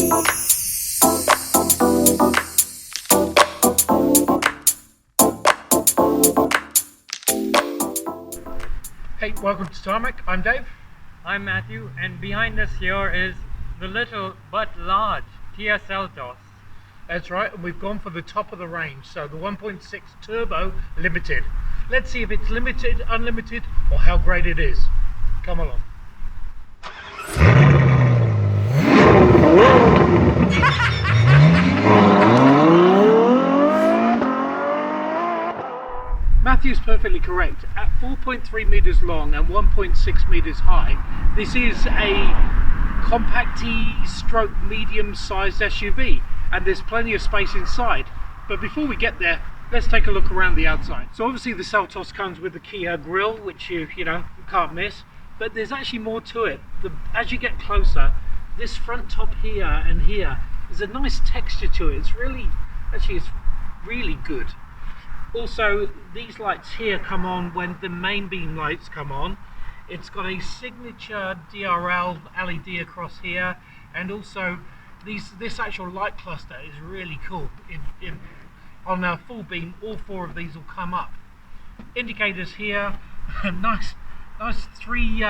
Hey, welcome to Tarmac. I'm Dave. I'm Matthew, and behind us here is the little but large Kia Seltos. That's right, and we've gone for the top of the range, so the 1.6 turbo limited. Let's see if it's limited, unlimited, or how great it is. Come along. Matthew's perfectly correct. At 4.3 meters long and 1.6 meters high, this is a compacty stroke medium sized SUV, and there's plenty of space inside. But before we get there, let's take a look around the outside. So obviously the Seltos comes with the Kia grille, which you can't miss, but there's actually more to it. As you get closer, this front top here and here, there's a nice texture to it. It's really good. Also, these lights here come on when the main beam lights come on. It's got a signature DRL LED across here, and also this actual light cluster is really cool. On a full beam, all four of these will come up. Indicators here, nice three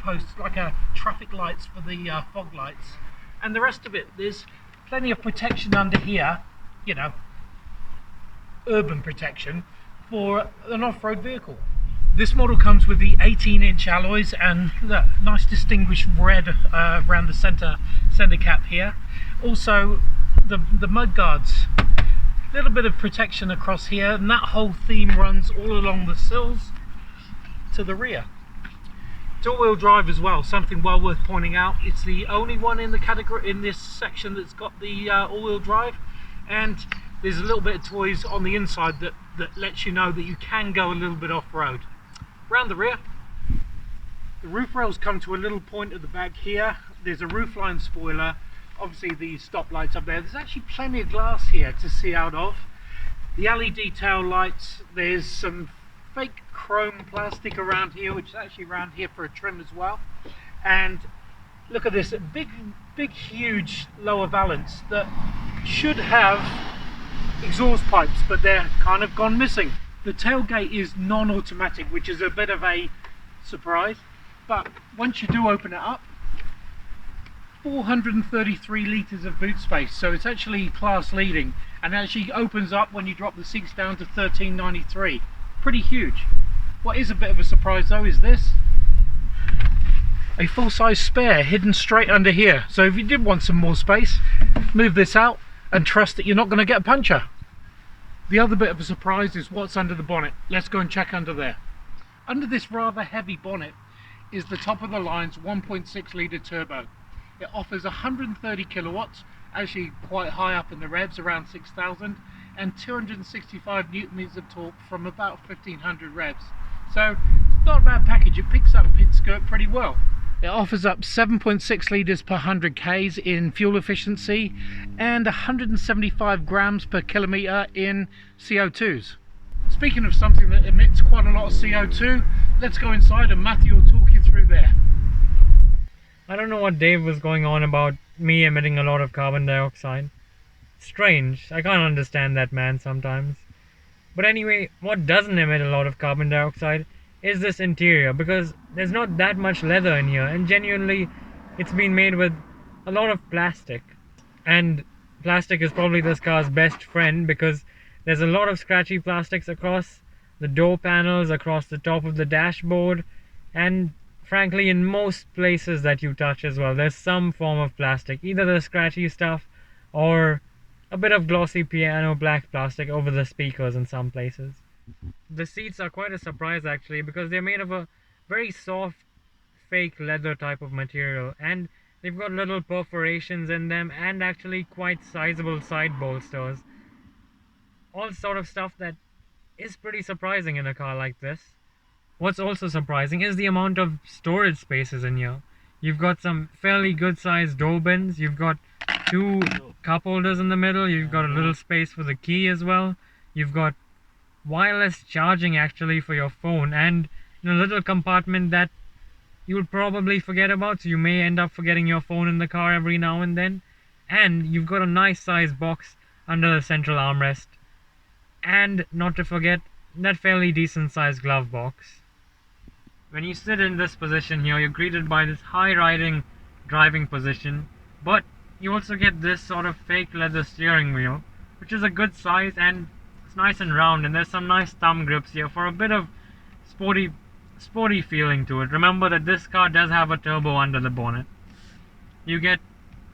posts, like traffic lights for the fog lights, and the rest of it, there's plenty of protection under here, urban protection for an off-road vehicle. This model comes with the 18-inch alloys and the nice distinguished red around the center cap here. Also the mud guards, a little bit of protection across here, and that whole theme runs all along the sills to the rear. It's all-wheel drive as well, something well worth pointing out. It's the only one in the category in this section that's got the all-wheel drive, and there's a little bit of toys on the inside that lets you know that you can go a little bit off-road. Around the rear, the roof rails come to a little point at the back here. There's a roofline spoiler, obviously the stop lights up there. There's actually plenty of glass here to see out of. The LED tail lights, there's some fake chrome plastic around here, which is actually around here for a trim as well. And look at this big huge lower valance that should have exhaust pipes, but they're kind of gone missing. The tailgate is non-automatic, which is a bit of a surprise, but once you do open it up, 433 litres of boot space, so it's actually class leading, and actually opens up when you drop the seats down to 1393. Pretty huge. What is a bit of a surprise though is this, a full-size spare hidden straight under here. So if you did want some more space, move this out and trust that you're not going to get a puncture. The other bit of a surprise is what's under the bonnet. Let's go and check under there. Under this rather heavy bonnet is the top of the line's 1.6 litre turbo. It offers 130 kilowatts, actually quite high up in the revs, around 6,000, and 265 newton meters of torque from about 1500 revs. So it's not a bad package. It picks up pit skirt pretty well. It offers up 7.6 litres per 100 k's in fuel efficiency and 175 grams per kilometre in CO2s. Speaking of something that emits quite a lot of CO2, let's go inside and Matthew will talk you through there. I don't know what Dave was going on about me emitting a lot of carbon dioxide. Strange, I can't understand that man sometimes. But anyway, what doesn't emit a lot of carbon dioxide is this interior, because there's not that much leather in here, and genuinely it's been made with a lot of plastic. And plastic is probably this car's best friend, because there's a lot of scratchy plastics across the door panels, across the top of the dashboard, and frankly in most places that you touch as well, there's some form of plastic, either the scratchy stuff or a bit of glossy piano black plastic over the speakers in some places. The seats are quite a surprise actually, because they're made of a very soft fake leather type of material, and they've got little perforations in them and actually quite sizable side bolsters. All sort of stuff that is pretty surprising in a car like this. What's also surprising is the amount of storage spaces in here. You've got some fairly good sized door bins, you've got two cup holders in the middle, you've got a little space for the key as well, you've got wireless charging actually for your phone, and in a little compartment that you'll probably forget about, so you may end up forgetting your phone in the car every now and then. And you've got a nice sized box under the central armrest. And not to forget, that fairly decent sized glove box. When you sit in this position here, you're greeted by this high riding driving position, but you also get this sort of fake leather steering wheel, which is a good size and it's nice and round, and there's some nice thumb grips here for a bit of sporty feeling to it. Remember that this car does have a turbo under the bonnet. You get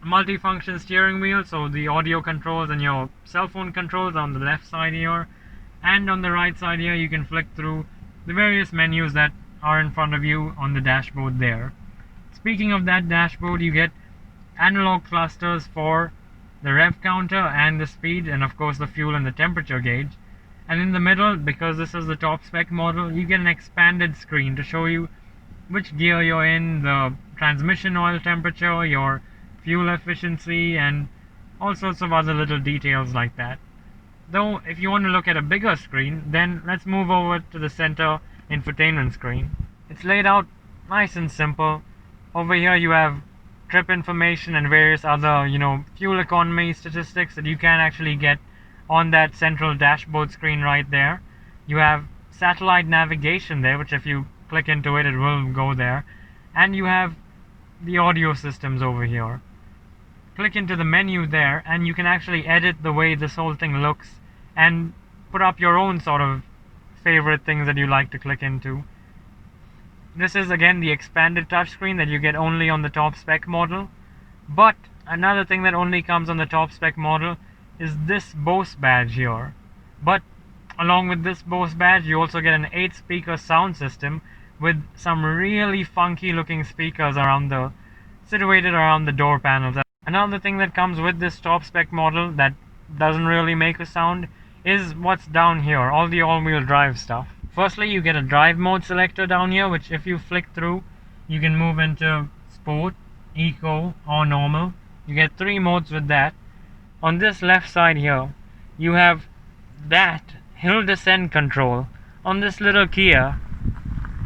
a multi-function steering wheel, so the audio controls and your cell phone controls on the left side here, and on the right side here you can flick through the various menus that are in front of you on the dashboard there. Speaking of that dashboard, you get analog clusters for the rev counter and the speed, and of course the fuel and the temperature gauge. And in the middle, because this is the top spec model, you get an expanded screen to show you which gear you're in, the transmission oil temperature, your fuel efficiency, and all sorts of other little details like that. Though if you want to look at a bigger screen, then let's move over to the center infotainment screen. It's laid out nice and simple. Over here you have trip information and various other, fuel economy statistics that you can actually get on that central dashboard screen right there. You have satellite navigation there, which if you click into it, it will go there. And you have the audio systems over here. Click into the menu there and you can actually edit the way this whole thing looks and put up your own sort of favorite things that you like to click into. This is again the expanded touchscreen that you get only on the top spec model. But another thing that only comes on the top spec model is this Bose badge here. But along with this Bose badge, you also get an 8-speaker sound system with some really funky looking speakers situated around the door panels. Another thing that comes with this top spec model that doesn't really make a sound is what's down here, all the all-wheel drive stuff. Firstly, you get a drive mode selector down here, which if you flick through, you can move into Sport, Eco, or Normal. You get 3 modes with that. On this left side here, you have that hill descent control on this little Kia.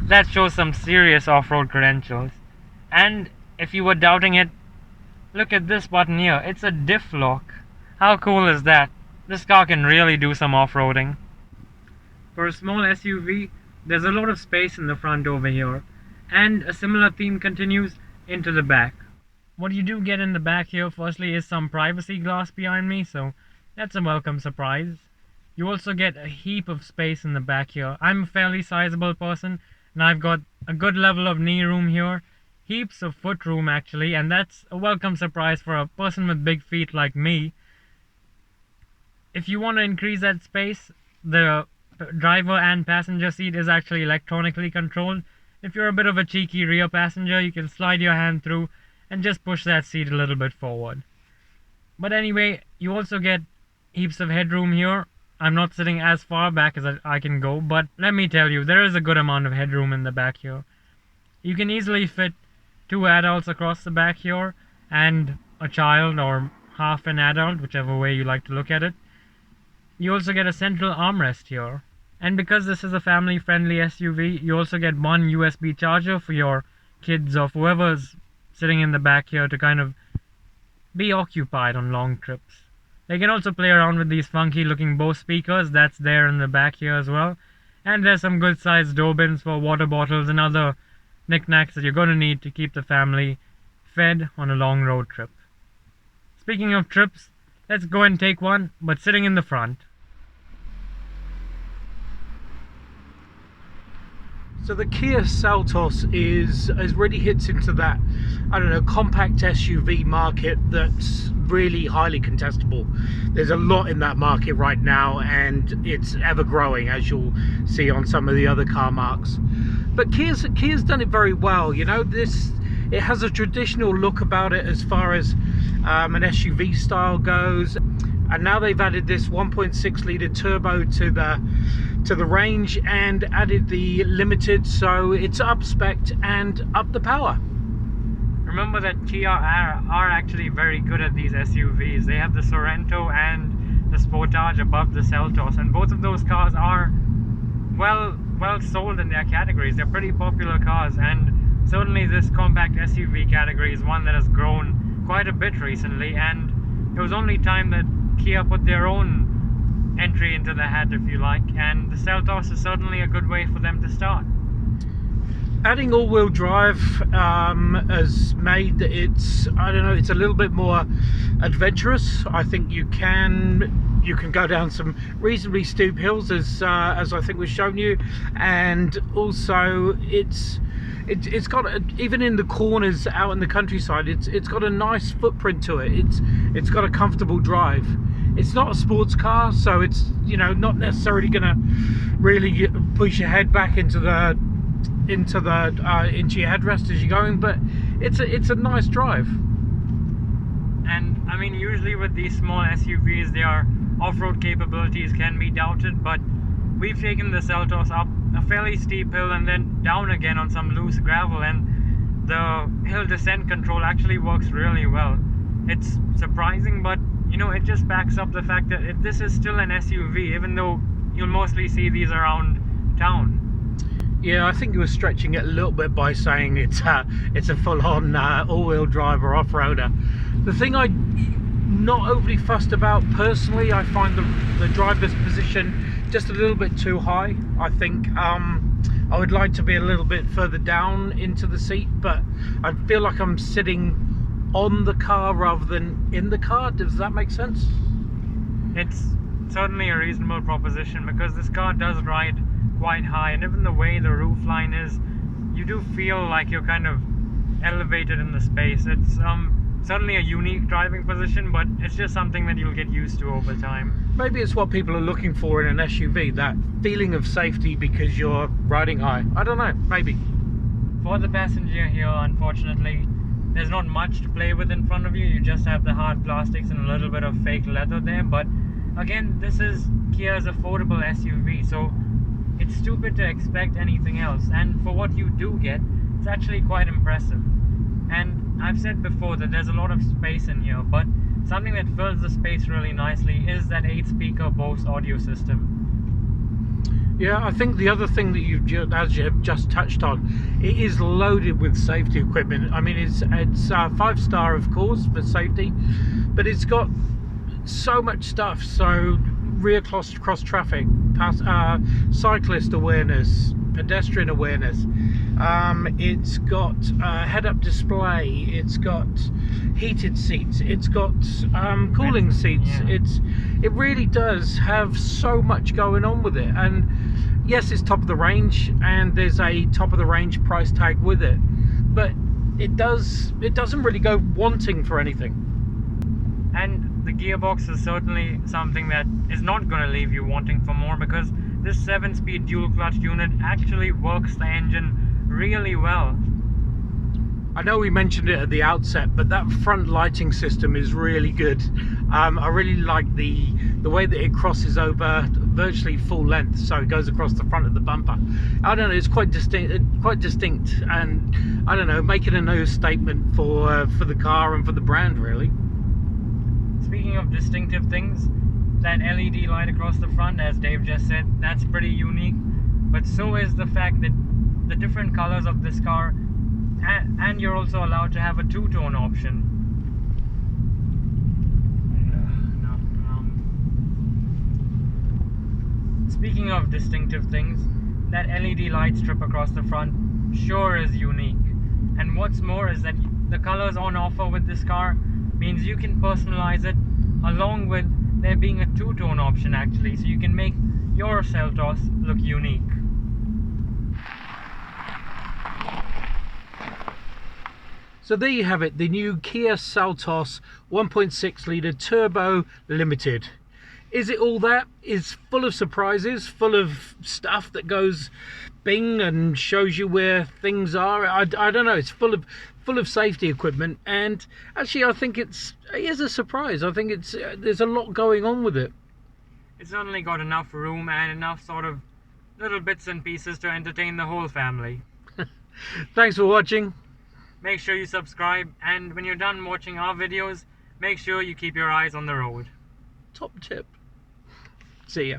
That shows some serious off-road credentials. And if you were doubting it, look at this button here. It's a diff lock. How cool is that? This car can really do some off-roading. For a small SUV, there's a lot of space in the front over here, and a similar theme continues into the back. What you do get in the back here, firstly, is some privacy glass behind me, so that's a welcome surprise. You also get a heap of space in the back here. I'm a fairly sizable person, and I've got a good level of knee room here, heaps of foot room actually, and that's a welcome surprise for a person with big feet like me. If you want to increase that space, the driver and passenger seat is actually electronically controlled. If you're a bit of a cheeky rear passenger, you can slide your hand through and just push that seat a little bit forward. But anyway, you also get heaps of headroom here. I'm not sitting as far back as I can go, but let me tell you, there is a good amount of headroom in the back here. You can easily fit 2 adults across the back here and a child or half an adult, whichever way you like to look at it. You also get a central armrest here. And because this is a family-friendly SUV, you also get one USB charger for your kids or whoever's sitting in the back here to kind of be occupied on long trips. They can also play around with these funky-looking Bose speakers that's there in the back here as well. And there's some good-sized door bins for water bottles and other knickknacks that you're going to need to keep the family fed on a long road trip. Speaking of trips, let's go and take one, but sitting in the front. So the Kia Seltos is really hits into that, I don't know, compact SUV market that's really highly contestable. There's a lot in that market right now, and it's ever growing, as you'll see on some of the other car marks. But Kia's done it very well. It has a traditional look about it as far as an SUV style goes, and now they've added this 1.6 litre turbo to the range and added the limited, so it's up spec and up the power. Remember that Kia are actually very good at these SUVs. They have the Sorento and the Sportage above the Seltos, and both of those cars are well sold in their categories. They're pretty popular cars, and certainly this compact SUV category is one that has grown quite a bit recently, and it was only time that Kia put their own entry into the hat, if you like, and the Seltos is certainly a good way for them to start. Adding all-wheel drive has made it's, I don't know, it's a little bit more adventurous. I think you can go down some reasonably steep hills, as I think we've shown you, and also it's got even in the corners out in the countryside, it's got a nice footprint to it. It's got a comfortable drive. It's not a sports car, so it's, you know, not necessarily gonna really push your head back into your headrest as you're going, but it's a nice drive. And I mean, usually with these small SUVs, their off-road capabilities can be doubted, but we've taken the Seltos up a fairly steep hill and then down again on some loose gravel, and the hill descent control actually works really well. It's surprising, but you know, it just backs up the fact that this is still an SUV, even though you'll mostly see these around town. Yeah, I think you were stretching it a little bit by saying it's a full-on all-wheel drive or off-roader. The thing I'm not overly fussed about personally, I find the driver's position just a little bit too high. I think I would like to be a little bit further down into the seat, but I feel like I'm sitting on the car rather than in the car. Does that make sense? It's certainly a reasonable proposition, because this car does ride quite high, and even the way the roof line is, you do feel like you're kind of elevated in the space. It's certainly a unique driving position, but it's just something that you'll get used to over time. Maybe it's what people are looking for in an SUV, that feeling of safety because you're riding high. I don't know, maybe. For the passenger here, unfortunately, there's not much to play with in front of you. You just have the hard plastics and a little bit of fake leather there, but again, this is Kia's affordable SUV, so it's stupid to expect anything else, and for what you do get, it's actually quite impressive. And I've said before that there's a lot of space in here, but something that fills the space really nicely is that 8-speaker Bose audio system. Yeah, I think the other thing that you've just touched on, it is loaded with safety equipment. I mean, it's 5-star, of course, for safety, but it's got so much stuff. So rear cross traffic, cyclist awareness, pedestrian awareness. It's got head-up display. It's got heated seats. It's got cooling seats. Yeah. It really does have so much going on with it. And yes, it's top of the range, and there's a top of the range price tag with it. But it doesn't really go wanting for anything. And the gearbox is certainly something that is not going to leave you wanting for more, because this 7-speed dual clutch unit actually works the engine really well. I know we mentioned it at the outset, but that front lighting system is really good. I really like the way that it crosses over virtually full length, so it goes across the front of the bumper. I don't know, it's quite distinct, and I don't know, making a new statement for the car and for the brand, really. Speaking of distinctive things, that LED light across the front, as Dave just said, that's pretty unique, but so is the fact that the different colors of this car, and you're also allowed to have a two-tone option. Speaking of distinctive things, that LED light strip across the front sure is unique, and what's more is that the colors on offer with this car means you can personalize it, along with there being a two-tone option actually, so you can make your Seltos look unique. So there you have it, the new Kia Seltos 1.6 litre Turbo Limited. Is it all that? It's full of surprises, full of stuff that goes bing and shows you where things are. I don't know, it's full of safety equipment, and actually I think it is a surprise. I think there's a lot going on with it. It's certainly got enough room and enough sort of little bits and pieces to entertain the whole family. Thanks for watching. Make sure you subscribe, and when you're done watching our videos, make sure you keep your eyes on the road. Top tip. See ya.